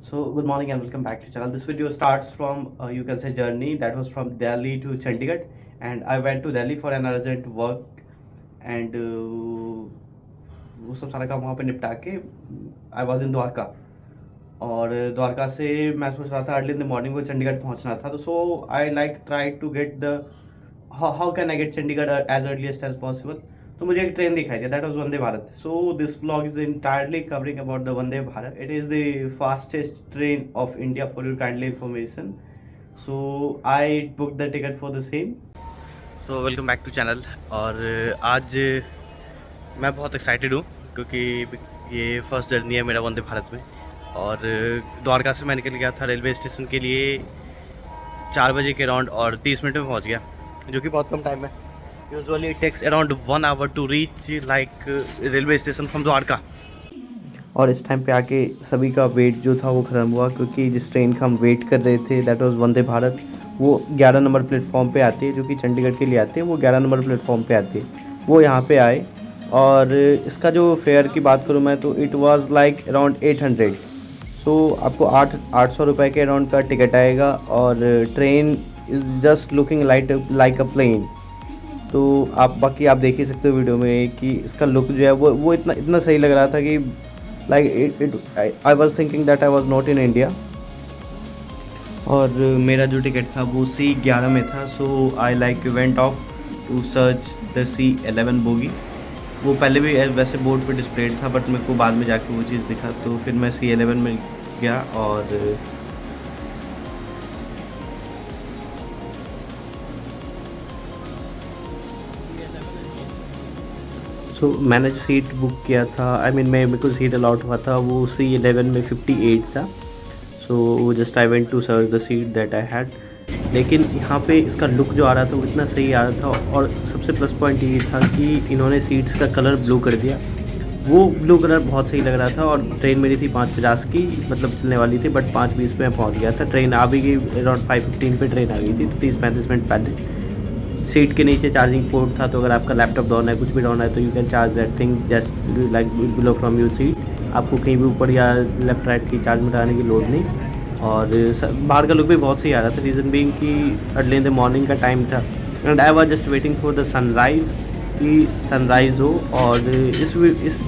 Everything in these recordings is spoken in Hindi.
So good morning and welcome back to channel. This video starts from you can say journey that was from Delhi to Chandigarh, and I went to Delhi for an urgent work and वो सब सारा काम वहाँ पे निपटा के आई वॉज इन द्वारका। और द्वारका से मैं सोच रहा था अर्ली इन द मॉर्निंग को चंडीगढ़ पहुँचना था, तो so I like try to get the how can I get Chandigarh as earliest as possible. तो मुझे एक ट्रेन दिखाई दिया, that was Vande Bharat. So this vlog is entirely covering about the Vande Bharat. It is the fastest train of India for your kindly information. So I book the ticket for the same. So welcome back to channel. और आज मैं बहुत एक्साइटेड हूँ क्योंकि ये फर्स्ट जर्नी है मेरा वंदे भारत में। और द्वारका से मैं निकल गया था रेलवे स्टेशन के लिए 4 बजे के अराउंड और 30 मिनट में पहुँच गया, जो कि बहुत कम टाइम है। Usually it takes around 1 hour to reach like railway station from Dwarka. और इस टाइम पे आके सभी का वेट जो था वो ख़त्म हुआ, क्योंकि जिस ट्रेन का हम वेट कर रहे थे दैट वाज वंदे भारत, वो 11 नंबर प्लेटफॉर्म पे आती है, जो कि चंडीगढ़ के लिए आती है। वो 11 नंबर प्लेटफॉर्म पे आती है, वो यहाँ पे आए। और इसका जो फेयर की बात करूँ मैं तो it was like around 800। So आपको 800 रुपये के अराउंड का टिकट आएगा। और train is just looking like a plane. तो बाकी आप देख ही सकते हो वीडियो में कि इसका लुक जो है वो इतना सही लग रहा था कि like I was thinking that I was not in India. और मेरा जो टिकट था वो C11 में था। So I like went off to search the C11 bogie. वो पहले भी वैसे बोर्ड पे डिस्प्लेड था, बट मेरे को बाद में जाके वो चीज़ दिखा, तो फिर मैं C11 में गया। और मैंने जो सीट बुक किया था, मेरे को सीट अलाउड हुआ था वो C11 में 58 था। So just I went to search the seat that I had. लेकिन यहाँ पे इसका लुक जो आ रहा था वो इतना सही आ रहा था। और सबसे प्लस पॉइंट ये था कि इन्होंने सीट्स का कलर ब्लू कर दिया। वो ब्लू कलर बहुत सही लग रहा था। और ट्रेन मेरी थी 5:50 की, मतलब चलने वाली थी, बट 5:20 पे मैं पहुँच गया था। ट्रेन आ भी गई अराउंड 5:15 पे ट्रेन आ गई थी, तो 30-35 मिनट पहले। सीट के नीचे चार्जिंग पोर्ट था, तो अगर आपका लैपटॉप डाउन है, कुछ भी डाउन है, तो you can charge that thing just like below from your seat. आपको कहीं भी ऊपर या लेफ्ट राइट की चार्ज में डालने की लोड नहीं। और बाहर का लुक भी बहुत सही आ रहा था, रीज़न बीइंग कि अर्ली इन द मॉर्निंग का टाइम था and I was just waiting for the sunrise कि सनराइज़ हो। और इस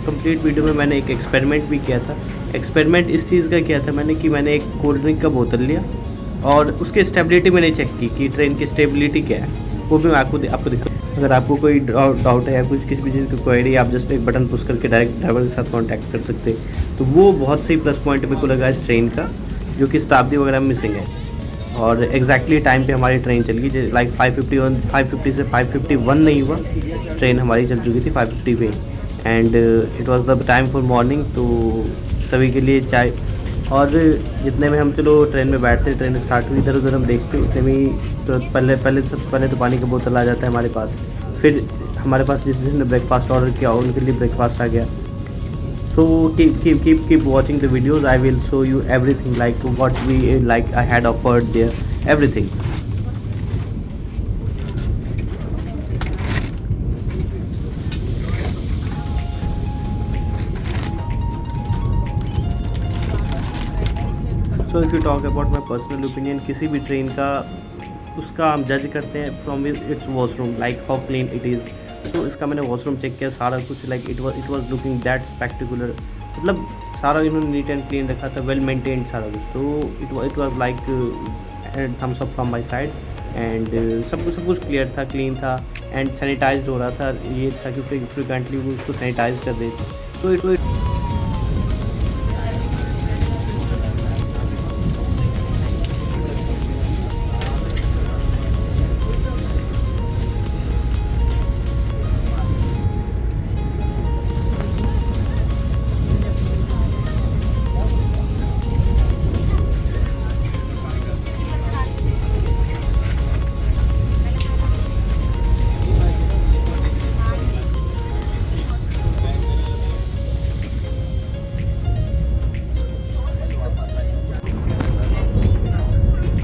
कंप्लीट वीडियो में मैंने एक एक्सपेरिमेंट भी किया था। एक्सपेरिमेंट इस चीज़ का किया था मैंने कि मैंने एक कोल्ड ड्रिंक का बोतल लिया और उसकी स्टेबिलिटी मैंने चेक की कि ट्रेन की स्टेबिलिटी क्या है, वो भी मैं आपको दिखा। अगर आपको कोई डाउट है या कुछ किसी भी चीज़ की क्वेरी, आप जस्ट एक बटन पुश करके डायरेक्ट ड्राइवर के साथ कांटेक्ट कर सकते हैं। तो वो बहुत सही प्लस पॉइंट मेरे को लगा इस ट्रेन का, जो कि शताब्दी वगैरह में मिसिंग है। और एग्जैक्टली टाइम पे हमारी ट्रेन चल गई, लाइक 5:50 से 5:51 नहीं हुआ, ट्रेन हमारी चल चुकी थी 5:50 पे। And it was the time for morning, तो सभी के लिए चाय। और जितने में हम चलो ट्रेन में बैठते, ट्रेन स्टार्ट हुई, इधर उधर हम देखते, उतने में तो सबसे पहले तो पानी का बोतल आ जाता है हमारे पास। फिर हमारे पास जिसने ब्रेकफास्ट ऑर्डर किया उनके लिए ब्रेकफास्ट आ गया। So keep watching the videos. I will show you everything, like what I had offered there, everything. So if you talk about my personal opinion, किसी भी ट्रेन का उसका हम जज करते हैं from its washroom, like how clean it is. तो इसका मैंने वॉशरूम चेक किया, सारा कुछ like it was looking that spectacular, मतलब सारा इन्होंने नीट एंड क्लीन रखा था, वेल मेंटेन्ड सारा कुछ। तो it was like thumbs up from my side. And सब कुछ क्लियर था, क्लीन था एंड सैनिटाइज्ड हो रहा था। ये था क्योंकि फ्रिक्वेंटली वो उसको सैनिटाइज कर रहे थे। तो इट वाज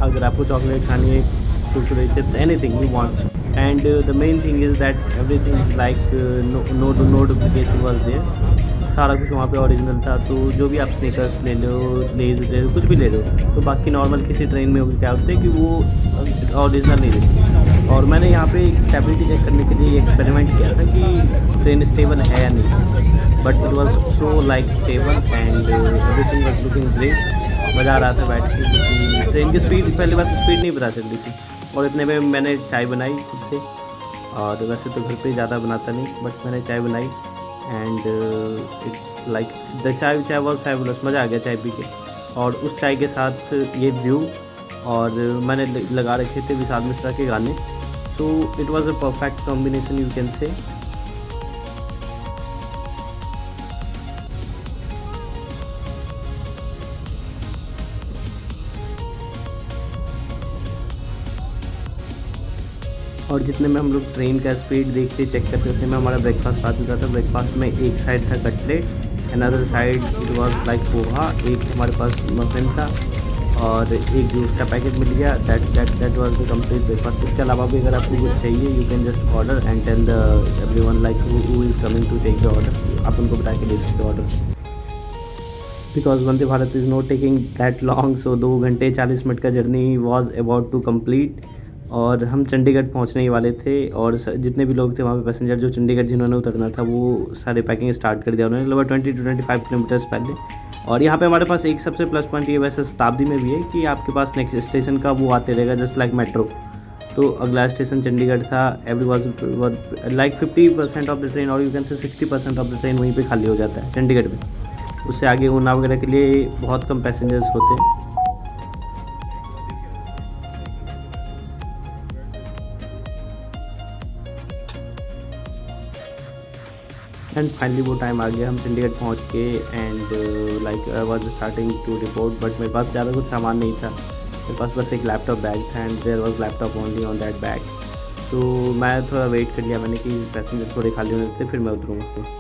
अगर आपको चॉकलेट खानी है, Kurkure chips, anything you want. And the main thing is that everything is like no duplication was there. सारा कुछ वहाँ पे ओरिजिनल था। तो जो भी आप स्नीकर्स ले लो, लेज ले लो, कुछ भी ले लो, तो बाकी नॉर्मल किसी ट्रेन में क्या होता है कि वो ओरिजिनल नहीं रहती। और मैंने यहाँ पे एक स्टेबिलिटी चेक करने के लिए एक्सपेरिमेंट किया था कि ट्रेन स्टेबल है या नहीं, but it was so like stable and everything was looking great. मज़ा आ रहा था बैठ के, क्योंकि ट्रेन की स्पीड, पहली बात तो स्पीड नहीं पता चल रही थी। और इतने में मैंने चाय बनाई खुद से, और वैसे तो घर पे ज़्यादा बनाता नहीं, बट मैंने चाय बनाई एंड इट लाइक द चाय वॉज फैबुलस। मज़ा आ गया चाय पी के। और उस चाय के साथ ये व्यू, और मैंने लगा रखे थे विशाल मिश्रा के गाने। So it was a perfect combination, you can say. और जितने में हम लोग ट्रेन का स्पीड देखते चेक करते उतने में हमारा ब्रेकफास्ट आ चुका था। ब्रेकफास्ट में एक साइड था cutlet, another side it was like poha, एक हमारे पास मफिन था, और एक जूस का पैकेट मिल गया। That was the complete breakfast. इसके अलावा भी अगर आपको कुछ चाहिए, you can just order and tell the everyone like who is coming to take the order. आप उनको बता के दे सकते order, because Vande Bharat is not taking that long. So 2 घंटे 40 मिनट का journey was about to complete, और हम चंडीगढ़ पहुंचने ही वाले थे। और जितने भी लोग थे वहाँ पे पैसेंजर जो चंडीगढ़ जिन्होंने उतरना था, वो सारे पैकिंग स्टार्ट कर दिया उन्होंने लगभग 20 to 25 किलोमीटर्स पहले। और यहाँ पे हमारे पास एक सबसे प्लस पॉइंट ये वैसे शताब्दी में भी है कि आपके पास नेक्स्ट स्टेशन का वो आते रहेगा, जस्ट लाइक मेट्रो। तो अगला स्टेशन चंडीगढ़ था। Every was like 50% of the train, और you can say 60% of the train वहीं पर खाली हो जाता है चंडीगढ़ में। उससे आगे ऊना वगैरह के लिए बहुत कम पैसेंजर्स होते हैं। एंड फाइनली वो टाइम आ गया, हम चंडीगढ़ पहुंच के। And like I was starting to report, but मेरे पास ज़्यादा कुछ सामान नहीं था। मेरे पास बस एक लैपटॉप बैग था, and there was laptop only on that bag. तो मैं थोड़ा वेट कर लिया मैंने कि पैसेंजर थोड़े खाली होने देते, फिर मैं उतरूँगा।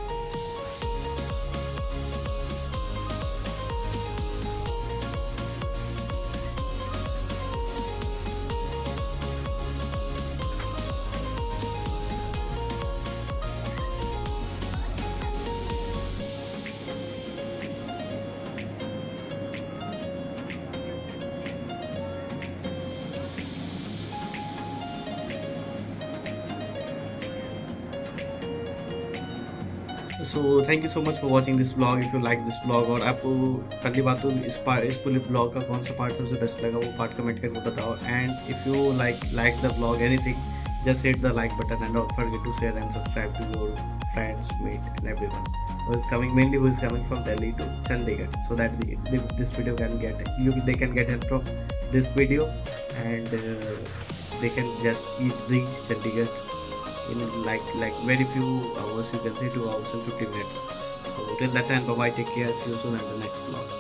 So thank you so much for watching this blog. If you like this blog, और आपको पहली बात तो इस पूरे ब्लॉग का कौन सा पार्ट सबसे बेस्ट लगा, वो पार्ट कमेंट करके बताओ। And if you like the blog anything, just hit the like button and don't forget to share and subscribe to your friends, mate and everyone who is coming from Delhi to Chandigarh, so that this video can get they can get help from this video, and they can just reach Chandigarh in like very few hours, you can say 2 hours and 50 minutes. So till that time, bye bye, take care, see you soon at the next vlog.